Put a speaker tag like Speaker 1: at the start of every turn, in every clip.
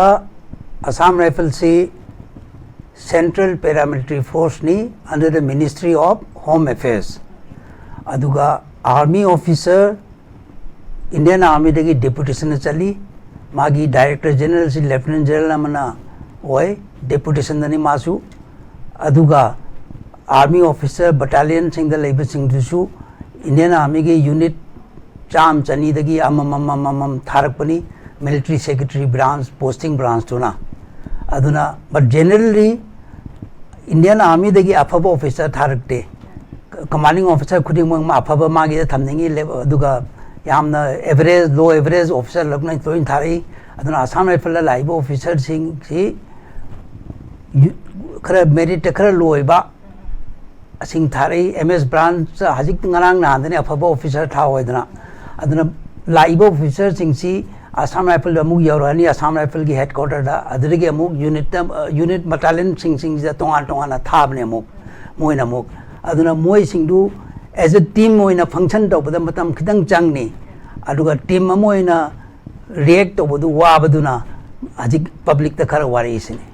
Speaker 1: Matamda Assam Rifles Central Paramilitary Force ni under the Ministry of Home Affairs. Aduga Army officer Indian Army dagi deputation chali magi Director General si Lieutenant General amana oi deputation dani masu aduga Army officer battalion singda labor singdusu Indian Army ge unit cham chani dagi amam tharakpani military secretary branch posting branch tuna aduna but generally Indian Army dagi afaba officer tharakte commanding officer khuding ma afaba magi thamningi aduga yamna average low average officer lagna toin thari aduna Assam Rifle la laiba officer sing si khara merit khara low ba sing thari MS branch hajik ngarang na dane afaba officer tha hoidana aduna laiba officer sing si Assam Rifle amu yorani Assam Rifle ki headquarter da adrige amu unit battalion sing da tonga na thabne amu moina amu aduna moi singdu as a team moina function to bada matam khidang changni aduga team moina react to bodu wa baduna ajik public ta khara wari isini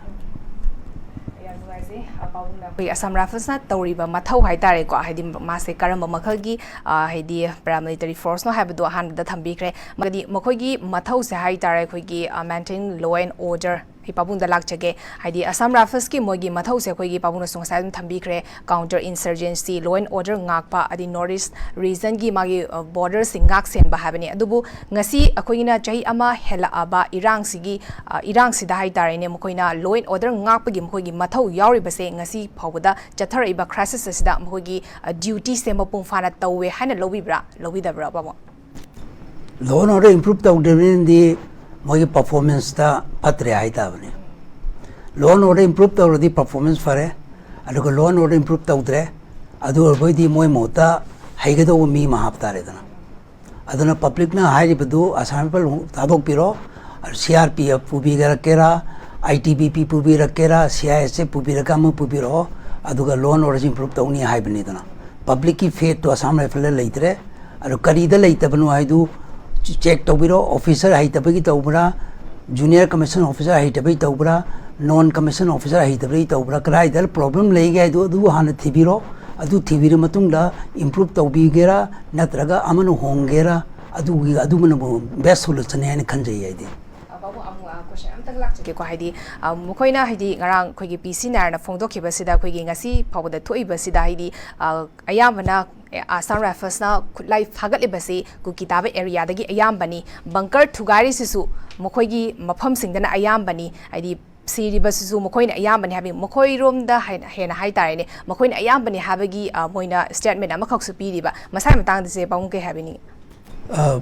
Speaker 2: Assam Rifles na tawriba mathau haitare ko haidi mase karamba makhalgi haidi paramilitary force no habdu han da thambikre magadi makhoigi mathau se haitare khoigi maintain law and order Pabung da lakchage haidi Assam Rifles ki mogi mathau se khoigi pabung sung sai thambikre counter insurgency law and order ngakpa adi northeast region gi magi border singak sen ba habani adubu ngasi akoina chahi ama hela aba irang sida haitare ne mokoina law and order ngakpa gi mokoigi mathau yauri base ngasi phawda chathara iba crisis sida mokoigi duty se mapung fana tawe hana lobidabra babo
Speaker 1: law and order improve tawdin di mogi performance ta patre aita bane law and order improve tawdi performance fare aduga law and order improve tawdre adu boidi moi mota haigado mi mahaptare dana aduna public na hairi badu Assam Rifle tadok piro CRPF pubi kera ITBP pubi rakera CISA pubi rakam pubiro aduga law and order improve tawni haibani dana public ki faith to Assam Rifle leitre adu karida leitabanu haidu check tawbiro officer haitabagi tawbra junior commission officer haitabagi tawbra non commission officer haitabagi tawbra krai dal problem lei ga du hana thibiro adu thibir matungda improve tawbigera natraga amanu hongera adu manu best solution ne khanjai aidi
Speaker 2: babu amu question am tak lakche ko haidi mokoina haidi ngarang khoigi PC nar na phongdokhiba sida khoigi ngasi phawda thoiba sida haidi ayamana Assam Rifles na khulai phagalibasi ku kitaba area dagi ayambani bunker thugari sisu mokoigi mafam singdana ayambani haidi siribasu mokoina ayambani habi mokoi romda hena haitare ne mokoina ayambani habagi moina statement amakhak su piriba masai matang de se paung ke habini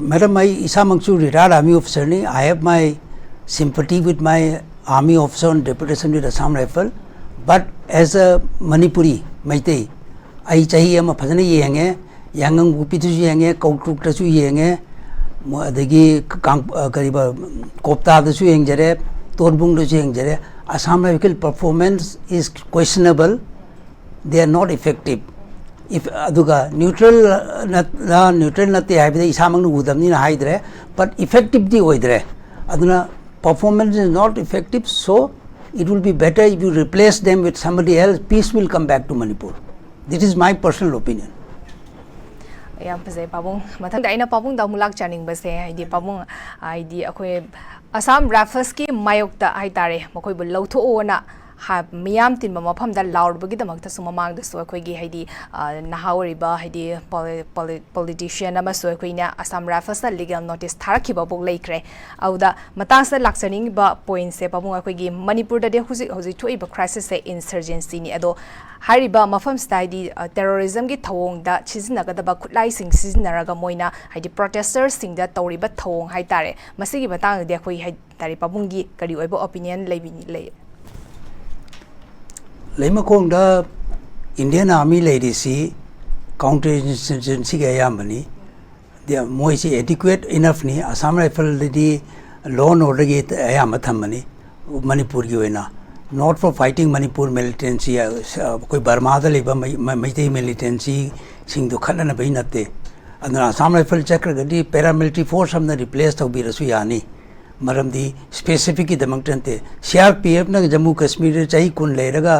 Speaker 1: Madam, I Isamangsu retired army officer ni I have my sympathy with my army officer on deputation with Assam Rifle, but as a Manipuri Maitei, I chahi am phajana yenge yangang gupitu yenge kautuk tasu yenge adagi kariba kopta tasu yengjare torbung tasu yengjare Assam Rifle performance is questionable. They are not effective. If aduga neutral nate haibida isamang nu udamni na haidre but effective di oidre aduna performance is not effective, so it will be better if you replace them with somebody else. Peace will come back to Manipur. This is my personal opinion.
Speaker 2: Yam pase pabung mathang da ina pabung da mulak chaning base haidi pabung haidi akhoi Assam Rifles ki mayokta haitare mokoi bu lawtho ona ha miyam tin mafam da laud bagi damak ta sumamang da so khoi gi haidi nahawriba haidi politician ama so khoina Assam Rifles na legal notice tharakhiba bok leikre auda matasa laksaning ba point se pabung khoi gi Manipur da de huji thoi ba crisis se insurgency ni ado hariba mafam style terrorism gi thawong da chizna ga da ba khutlai sing siznaraga moina haidi protesters sing da tawriba thawong haitare masigi batang de khoi haitari pabung gi kari oibo opinion leibini le
Speaker 1: Lemakong da Indian Army ladies counter insurgency ga yamani they are more adequate enough ni Assam Rifle di law and order gi ayamathamani Manipur gi wena not for fighting Manipur militancy koi Burma da leba Meitei militancy sing do khalana bai natte aduna Assam Rifle chakra ga di paramilitary force amna replace tawbirasu yani मरमदी specific की दमकते CRPF ना जम्मू कश्मीर चाही कुन लेरगा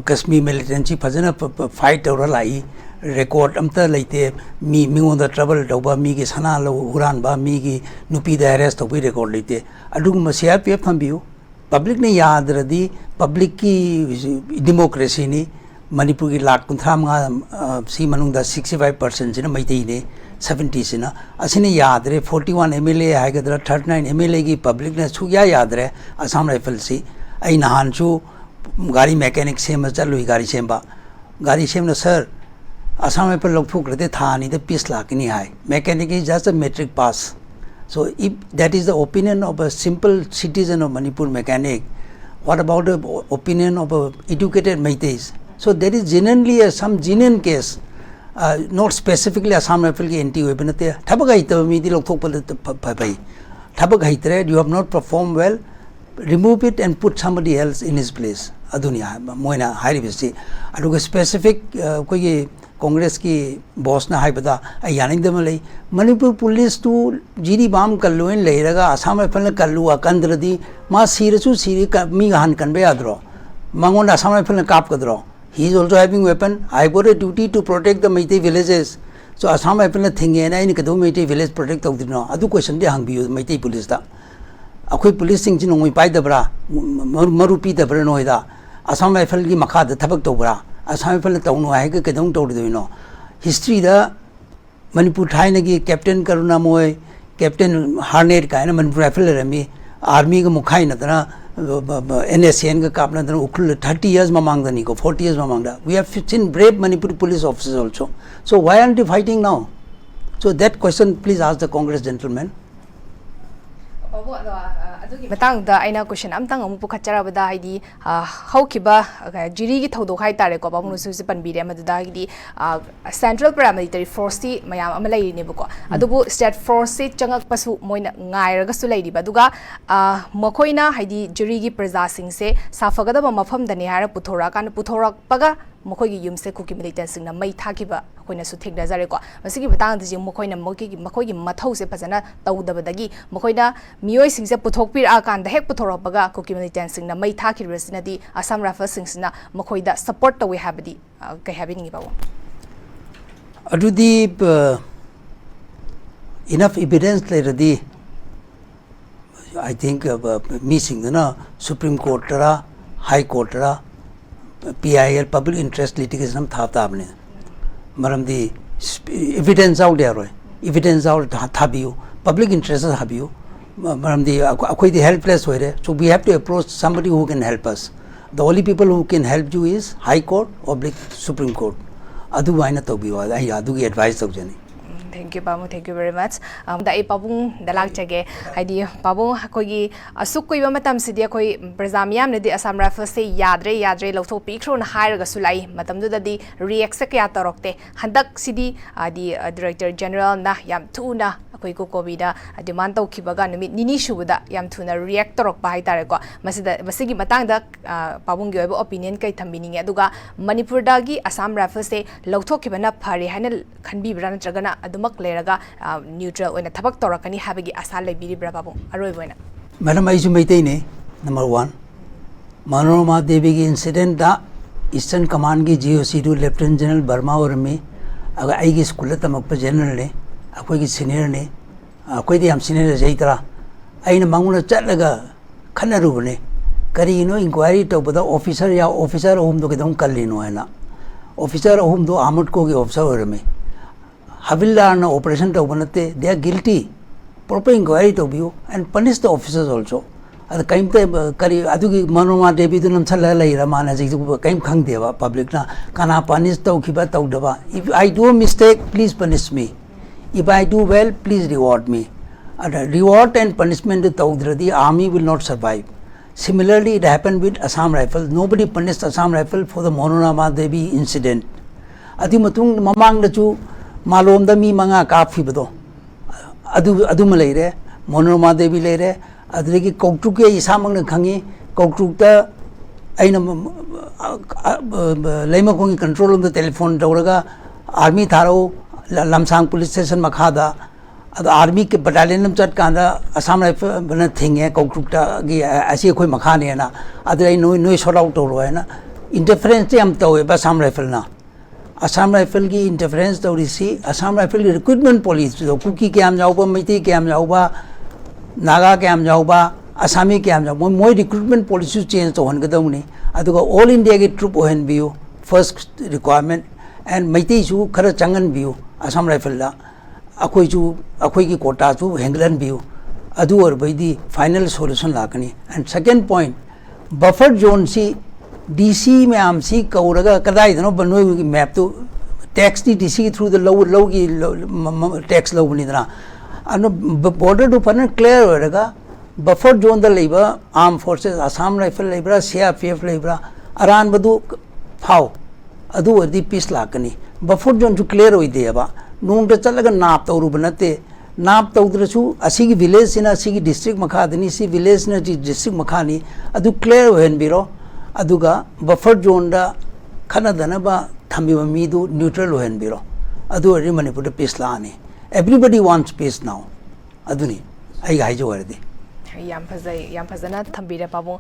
Speaker 1: Kashmir militancy फजना fight और लाई record amta leite mi on the trouble doba mi ki sana lo uran ba mi ki nupi da arrest to record leite adu ma CRPF thambiu public ne yaad radi public ki democracy ni manipur ki lakh kuntham si manung da 65% jina maitei ne 70 sina asine yaad re 41 MLA hai gadra 39 MLA ki public ne chu ya yaad re Assam rifle si ai nahan chu gari mechanic sem chalu gari semba gari sem na sir Assam rifle log thuk rate tha ni the piece lakh ni hai mechanic is just a metric pass. So if that is the opinion of a simple citizen of Manipur mechanic, what about the opinion of a educated Meiteis? So there is genuinely some genuine case, not specifically Assam rifle ki anti-weapon te thabak haita mi di log thok pai thabak haitre you have not performed well, remove it and put somebody else in his place adunia moina high revisi aduga specific koi Congress ki boss na hai bata ayaning damalai Manipur police to jiri bam kallu in leiraga Assam rifle kallu akandradi ma sirasu siri mi han kanbe adro mangon Assam rifle kap kadro. He is also having weapon. I got a duty to protect the Meitei villages. So Assam rifle thing na in kadu Meitei village protect of no adu question de hang bi Meitei police da akoi police sing chin ngoi pai da bra marupi da bra no da Assam rifle ki makha da thabak to bra Assam rifle ta no hai ke kedong to do no history da Manipur thai na ki captain karuna moy captain harnet ka na Manipur rifle rami army ka mukhai na da NSN ka kapna da ukul 30 years mamang da ni ko 40 years mamang da we have seen brave Manipur police officers also. So why aren't you fighting now? So that question please ask the Congress gentlemen.
Speaker 2: Matang da aina question amtang amu pukhachara bada haidi haukiba jiri gi thodok hai tare ko bamu su pan bire amada gi central paramilitary force ti mayam amalai ne bako adubu state force changak pasu moina ngai raga su lai diba duga makoina haidi jiri gi praja sing se safagada mafam dani hara puthora kan puthora paga makoigi yumse kuki militant sing na mai thakiba koina su thikda jare ko masigi batang de makoina makoigi mathau se phajana tawdabadagi makoina miyoi sing se puthok pir akan da hek puthora paga kuki militant sing na mai thaki resinadi Assam rifle sing na makoida support tawi habadi kai habini bawo
Speaker 1: adudi enough evidence leradi I think missing na Supreme Court ra High Court ra PIL public interest litigation tha abne maram di evidence out there evidence out thabiu public interest thabiu maram di akoi di helpless hoire so we have to approach somebody who can help us. The only people who can help you is High Court or Supreme Court adu waina tobiu ai adu gi advice tawjani.
Speaker 2: Thank you, Pamu. Thank you very much. Da Pabung dalak chage. Haidi Pabung kogi asuk koi matam sidia koi Brazamiam ne di Assam Rifles se yadre lotho pikro na hire ga sulai matam du da di react sa kya tarokte handak sidi di Director General na yam tuna koi ko COVID demand tau kibaga numit nini shubuda yam tuna react tarok pa haitare ko masigi matang da Pabung gi oibo opinion kai thambini aduga Manipur da gi Assam Rifles se lotho kibana phare haina khanbi brana tragana mak leraga neutral oina thabak torakani habagi asa lebiri brababo aroi boina
Speaker 1: madam I sumaitei ne number 1 Manorama Devi ki incident da Eastern Command ki GOC to Lieutenant General Burma or me aga ai ki school tamak pa general ne akoi ki senior ne akoi di am senior jaitara ai na manguna chatlaga khanaru ne kari no inquiry to bada officer home do kedong kallino ena officer home do amut ko ki officer or me Havildar na operation to banate, they are guilty. Proper inquiry to view and punish the officers also. At the time kari adugi Manorama Devi to nam chala lai ramana jigu kaim khang deva public na kana punish to kiba to dava. If I do a mistake, please punish me. If I do well, please reward me. Reward and punishment to the army will not survive. Similarly, it happened with Assam Rifles. Nobody punished Assam Rifle for the Manorama Devi incident. Adi matung mamang da chu Malom da mi manga kafi bado adu malai Manorama Devi leire adregi koktuk ke isamang na khangi koktuk ta aina laima kongi control of the telephone dauraga army tharo lamsang police station makhada अद army के battalion चट कांदा Assam rifle बना थिंगे कौक्रुक्टा की ऐसी कोई मखाने ना अदर नो शॉर्ट आउट हो रहा है ना इंटरफेरेंस हम तो है असम राइफल ना असम राइफल की इंटरफेरेंस तो रिसी असम राइफल की रिक्रूटमेंट पॉलिसी तो कुकी के हम जाओबा मैती के हम जाओबा नागा के हम जाओबा असामी के हम जाओ मोई रिक्रूटमेंट पॉलिसी चेंज तो हनगदौनी अदुगा ऑल इंडिया की ट्रूप ओहन बियो फर्स्ट रिक्वायरमेंट एंड मैती सु खर चंगन बियो असम राइफल ला अखोई की कोटा चु हेंगलन बियो अदु और बैदी फाइनल सॉल्यूशन लाकनी and second point buffer zone सी डीसी में आमसी कौरगा कदाइदनो बनोई मैप तो टैक्स दी डीसी थ्रू द लो की टैक्स लो बनीदना अनो बॉर्डर टू फन क्लियर होरेगा बफर जोन द लेबा आर्म फोर्सेस असम राइफल लेबरा सीआरपीएफ लेबरा अरान बदु फाव अदु वर्दी पीस लाकनी बफर जोन जो क्लियर होई देबा नोंग द चलगा नाप तौरु बनते नाप तौद्रसु असिगी विलेज सिना असिगी डिस्ट्रिक्ट मखादनी सी विलेज न डिस्ट्रिक्ट मखानी अदु क्लियर होहन बिरो अदुगा बफर जोन दा खनदनबा थम्बिबा मीदु न्यूट्रल होहन बिरो अदु अरि मणिपुर पीस लानी एवरीबडी वांट्स पीस नाउ अदुनी आई हाइजो वरदी
Speaker 2: याम फजना थम्बीरे पाबुंग